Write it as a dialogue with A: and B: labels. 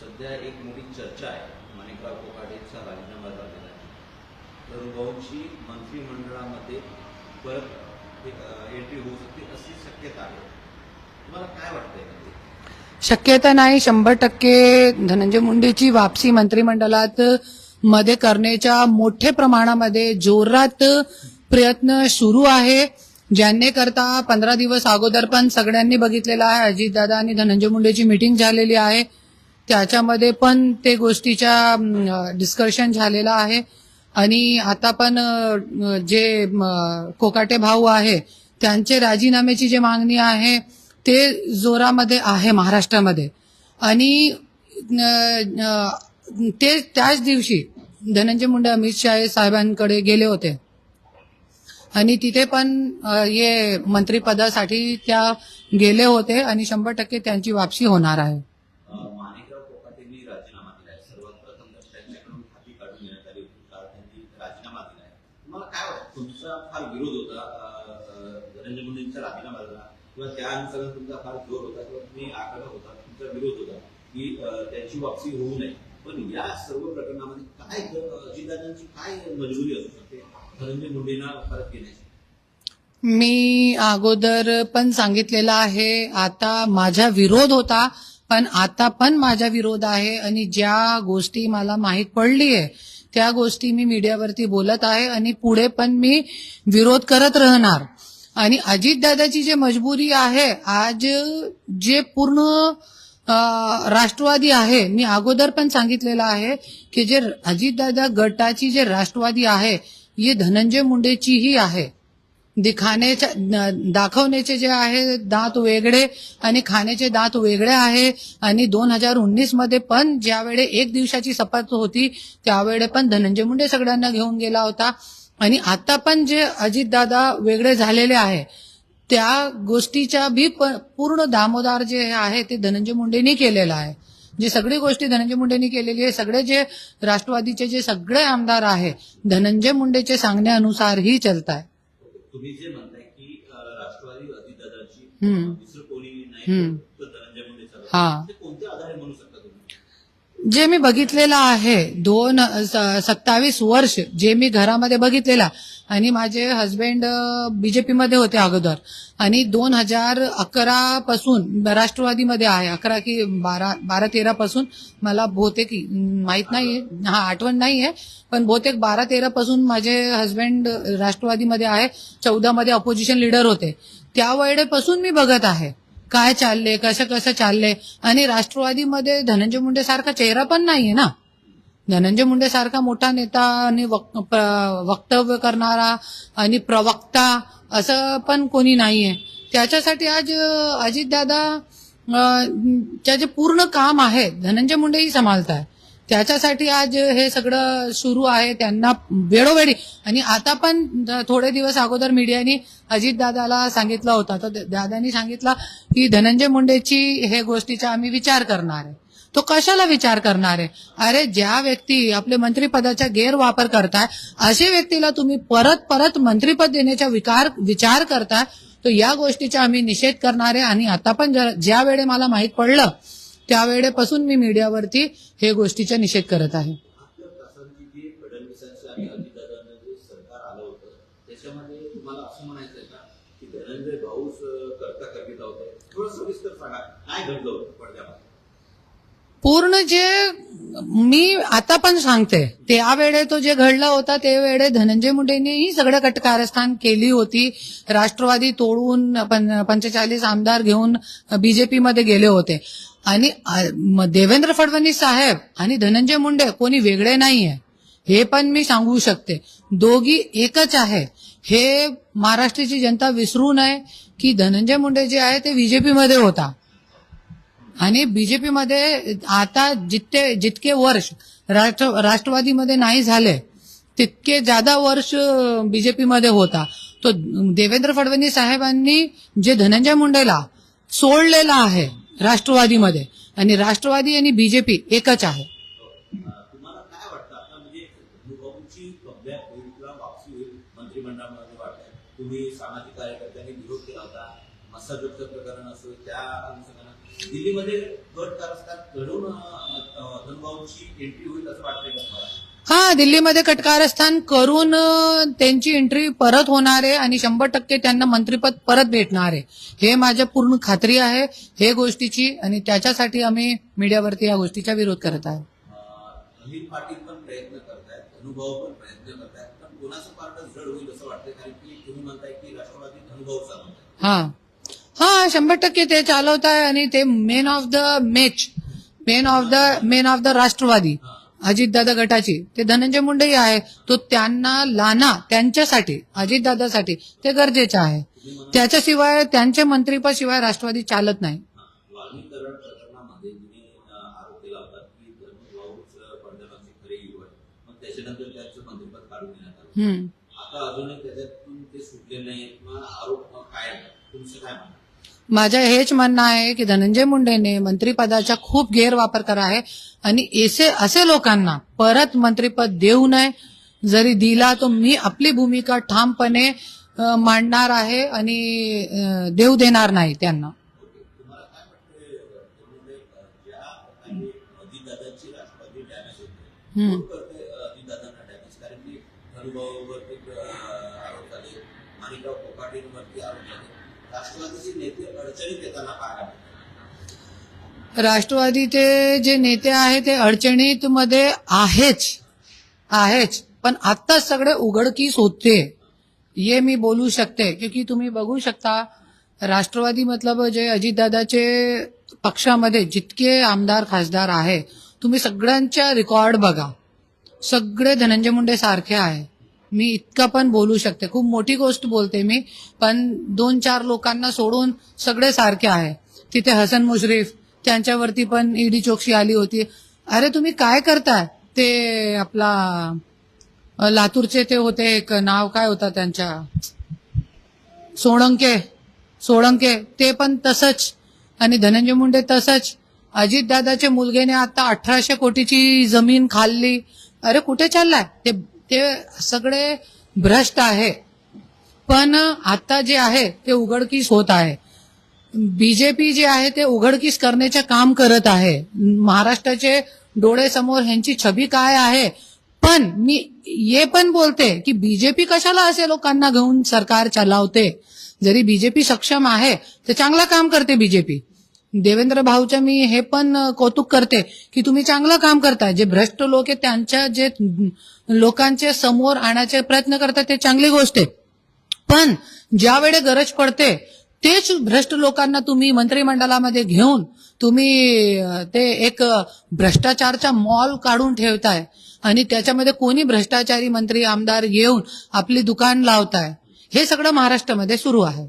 A: सध्या एक मोठी चर्चा आहे माणिकराव कोकाटेचा राजीनामा झालेला आहे. तर भाऊची मंत्रिमंडळामध्ये परत एंट्री होऊ शकते अशी शक्यता आहे. तुम्हाला काय वाटतंय?
B: शक्यता नाही, 100% धनंजय मुंडेची वापसी मंत्रिमंडळात मध्ये करण्याच्या मोठ्या प्रमाणामध्ये जोरात प्रयत्न सुरू आहे. ज्यांनी करता 15 दिवस अगोदर पण सगळ्यांनी बघितलेलं आहे. अजितदादा आणि धनंजय मुंडेची मीटिंग झालेली आहे. त्याच्यामध्ये पण ते गोष्टीच्या डिस्कशन झालेलं आहे. आणि आता पण जे कोकाटे भाऊ आहे त्यांचे राजीनाम्याची जी मागणी आहे ते जोरामध्ये आहे महाराष्ट्रामध्ये. आणि ते त्याच दिवशी धनंजय मुंडे अमित शाह साहेबांकडे गेले होते आणि तिथे पण हे मंत्रिपदासाठी त्या गेले होते आणि 100% त्यांची वापसी होणार आहे.
A: माणिकराव कोकाटेंनी राजीनामा दिलाय. सर्वात प्रथम त्यांच्याकडून हाती काढून घेण्यात आली होती कारण त्यांनी राजीनामा दिलाय. तुम्हाला काय वाटतं? तुमचा फार विरोध होता धनंजय मुंडेंचा राजीनामाला किंवा त्या अनुसार तुमचा फार जोर होता किंवा तुम्ही आग्रह होता, तुमचा विरोध होता की त्यांची वापसी होऊ नये. पण या सर्व प्रकरणामध्ये काय अजितदादांची काय मजबुरी असू शकते धनंजय मुंडेंना परत घेण्याची?
B: मी अगोदर पण सांगितलेलं आहे, आता माझा विरोध होता पण आता पण माझा विरोध आहे. आणि ज्या गोष्टी मला माहीत पडली आहे त्या गोष्टी मी मीडियावरती बोलत आहे आणि पुढे पण मी विरोध करत राहणार. आणि अजितदादाची जे मजबुरी आहे, आज जे पूर्ण राष्ट्रवादी आहे, मी अगोदर पण सांगितलेलं आहे की जे अजितदादा गटाची जे राष्ट्रवादी आहे हे धनंजय मुंडेचीही आहे. दाखवण्याचे जे आहे दात वेगळे आणि खाण्याचे दात वेगळे आहे. आणि 2019 मध्ये पण ज्यावेळे एक दिवसाची शपथ होती त्यावेळे पण धनंजय मुंडे सगळ्यांना घेऊन गेला होता. आणि आता पण जे अजितदादा वेगळे झालेले आहे त्या गोष्टीच्या भी पूर्ण दामोदार जे आहे ते धनंजय मुंडेंनी केलेला आहे. जे सगळी गोष्टी धनंजय मुंडेंनी केलेली आहे. सगळे जे राष्ट्रवादीचे जे सगळे आमदार आहे धनंजय मुंडेचे सांगण्यानुसार ही चलत आहे.
A: तुम्ही जे म्हणताय की राष्ट्रवादी अजितदादाची दुसरं कोणी नाही तर धनंजय मुंडेचा,
B: हा,
A: ते कोणत्या आधारे म्हणू शकता तुम्ही?
B: जे मी बघितलेलं आहे 27 वर्ष जे मी घरामध्ये बघितलेला. आणि माझे हस्बंड बीजेपी मध्ये होते अगोदर आणि 2011 पासून राष्ट्रवादीमध्ये आहे. 11 की 12-13 पासून मला बहुतेक माहित नाहीये, आठवण नाहीये, पण बहुतेक 12-13 पासून माझे हस्बंड राष्ट्रवादीमध्ये आहे. 14 मध्ये अपोजिशन लीडर होते. त्यावेळेपासून मी बघत आहे काय चालले, कसं चालले. आणि राष्ट्रवादीमध्ये धनंजय मुंडे सारखा चेहरा पण नाहीये ना. धनंजय मुंडे सारखा मोठा नेता आणि वक्तव्य करणारा आणि प्रवक्ता असं पण कोणी नाहीये. त्याच्यासाठी आज अजितदादा जे पूर्ण काम आहे धनंजय मुंडेही सांभाळत आहे. त्याच्यासाठी आज हे सगळं सुरू आहे त्यांना वेळोवेळी. आणि आता पण थोडे दिवस अगोदर मीडियाने अजितदादाला सांगितलं होतं, तर दादानी सांगितलं की धनंजय मुंडेची हे गोष्टीचा आम्ही विचार करणार आहे. तो कशाला विचार करणार आहे? अरे ज्या व्यक्ती आपले मंत्रिपदाचा गैरवापर करताय अशा व्यक्तीला तुम्ही परत मंत्रिपद देण्याचा विचार करताय, तर या गोष्टीचा आम्ही निषेध करणार आहे. आणि आता पण ज्या वेळे मला माहित पडलं त्यावेळेपासून मी मीडियावरती हे गोष्टीचा निषेध करत आहे.
A: फडणवीसांचं आणि अजितदादांचं जे सरकार आलं होतं त्याच्यामध्ये तुम्हाला असं म्हणायचंय का की धनंजय भाऊच करता होते? थोडं सविस्तर सांगा काय घडलं होतं पडद्यामध्ये.
B: पूर्ण जे मी आता पण सांगते त्यावेळे तो जे घडला होता त्यावेळे धनंजय मुंडेंनीही सगळं कटकारस्थान केली होती. राष्ट्रवादी तोडून 45 आमदार घेऊन बीजेपी मध्ये गेले होते. आणि देवेंद्र फडणवीस साहेब आणि धनंजय मुंडे कोणी वेगळे नाहीये हे पण मी सांगू शकते. दोघी एकच आहे. हे महाराष्ट्राची जनता विसरू नये की धनंजय मुंडे जे आहे ते बीजेपी मध्ये होता आणि बीजेपी मध्ये आता जितके वर्ष राष्ट्रवादीमध्ये नाही झाले तितके जादा वर्ष बीजेपी मध्ये होता. तो देवेंद्र फडणवीस साहेबांनी जे धनंजय मुंडेला सोडलेला आहे राष्ट्रवादीमध्ये, आणि राष्ट्रवादी आणि बीजेपी एकच आहे.
A: तुम्हाला काय वाटतं आता म्हणजे भाऊची कमबॅक होईल किंवा वापसी होईल मंत्रिमंडळामध्ये वाटतंय? तुम्ही सामाजिक कार्यकर्त्यांनी विरोध केला होता, मसाजोगचं प्रकरण असो त्या अनुषंगाने दिल्लीमध्ये गट कारस्थान घडवून धनुभाऊची एंट्री होईल असं वाटतंय का तुम्हाला?
B: हा, दिल्लीमध्ये कटकारस्थान करून त्यांची एंट्री परत होणार आहे आणि 100% त्यांना मंत्रिपद परत भेटणार आहे. हे माझ्या पूर्ण खात्री आहे हे गोष्टीची, आणि त्याच्यासाठी आम्ही मीडियावरती या गोष्टीचा विरोध करत आहे.
A: अनिल पाटील पण प्रयत्न करतायत, धनुभाऊ पण प्रयत्न करतायत, पण कोणाचं पार्ट जड होईल असं वाटतंय? कारण की तुम्ही म्हणताय की राष्ट्रवादी धनुभाऊ चालवताय.
B: हा 100% ते चालवत आहे, आणि ते main of the Rashtrawadi Ajitdada गटाची ते धनंजय मुंडे आहे. तो त्यांना लाना त्यांच्यासाठी अजितदादासाठी ते गरजेचं आहे. त्याच्याशिवाय त्यांच्या मंत्रिपद शिवाय राष्ट्रवादी चालत नाही.
A: वाल्मीकरण प्रकरणामध्ये तुम्ही आरोप केला होता की धनुभाऊच पडद्यामागची खरी युवक, मग त्याच्यानंतर त्यांचं मंत्रिपद काढून देण्यात आलं. आता अजूनही त्याच्यातून ते सुटले नाही किंवा आरोप काय आहे? तुमचं काय म्हणणं?
B: माझं हेच म्हणणं आहे की धनंजय मुंडेने मंत्रिपदाचा खूप गैरवापर करा आहे, आणि असे लोकांना परत मंत्रिपद देऊ नये. जरी दिला तर मी आपली भूमिका ठामपणे मांडणार आहे आणि देऊ देणार नाही त्यांना.
A: तुम्हाला काय वाटतंय ज्या काही अजितदादांची राष्ट्रवादी डॅमेज होते, कोण करते अजितदादांना डॅमेज? कारण की धनुभाऊवरती आरोप झाले, माणिकराव कोकाटेंवरती आरोप झाले, राष्ट्रवादीचे नेते अडचणीत येताना पाहायला मिळतात.
B: राष्ट्रवादीचे जे नेते आहेत ते अडचणीत मध्ये आहेच, पण आता सगळे उघडकीस होते हे मी बोलू शकते. क्योंकि तुम्ही बघू शकता राष्ट्रवादी मतलब जे अजितदादाचे पक्षामध्ये जितके आमदार खासदार आहे, तुम्ही सगळ्यांच्या रेकॉर्ड बघा, सगळे धनंजय मुंडे सारखे आहे. मी इतका पण बोलू शकते, खूप मोठी गोष्ट बोलते मी, पण 2-4 लोकांना सोडून सगळे सारखे आहे. तिथे हसन मुश्रीफ त्यांच्यावरती पण ईडी चौकशी आली होती. अरे तुम्ही काय करताय? ते आपला लातूरचे ते होते, एक नाव काय होता त्यांच्या, सोळंके ते पण तसंच, आणि धनंजय मुंडे तसंच. अजितदादाचे मुलगेने आता 1800 कोटीची जमीन खाल्ली. अरे कुठे चाललाय? ते सगळे भ्रष्ट आहे. पण आता जे आहे ते उघडकीस होत आहे. बीजेपी जे आहे ते उघडकीस करण्याचे काम करत आहे. महाराष्ट्राचे डोळ्यासमोर ह्यांची छबी काय आहे. पण मी हे पण बोलते की बीजेपी कशाला असे लोकांना घेऊन सरकार चालवते. जरी बीजेपी सक्षम आहे तर चांगलं काम करते बीजेपी. देवेंद्र भाऊच्या मी हे पण कौतुक करते की तुम्ही चांगलं काम करताय. जे भ्रष्ट लोक आहेत त्यांच्या जे लोकांचे समोर आणण्याचे प्रयत्न करतात ते चांगली गोष्ट आहे. पण ज्यावेळी गरज पडते तेच भ्रष्ट लोकांना तुम्ही मंत्रिमंडळामध्ये घेऊन तुम्ही ते एक भ्रष्टाचारचा मॉल काढून ठेवताय, आणि त्याच्यामध्ये कोणी भ्रष्टाचारी मंत्री आमदार येऊन आपली दुकान लावताय. हे सगळं महाराष्ट्रामध्ये सुरू आहे.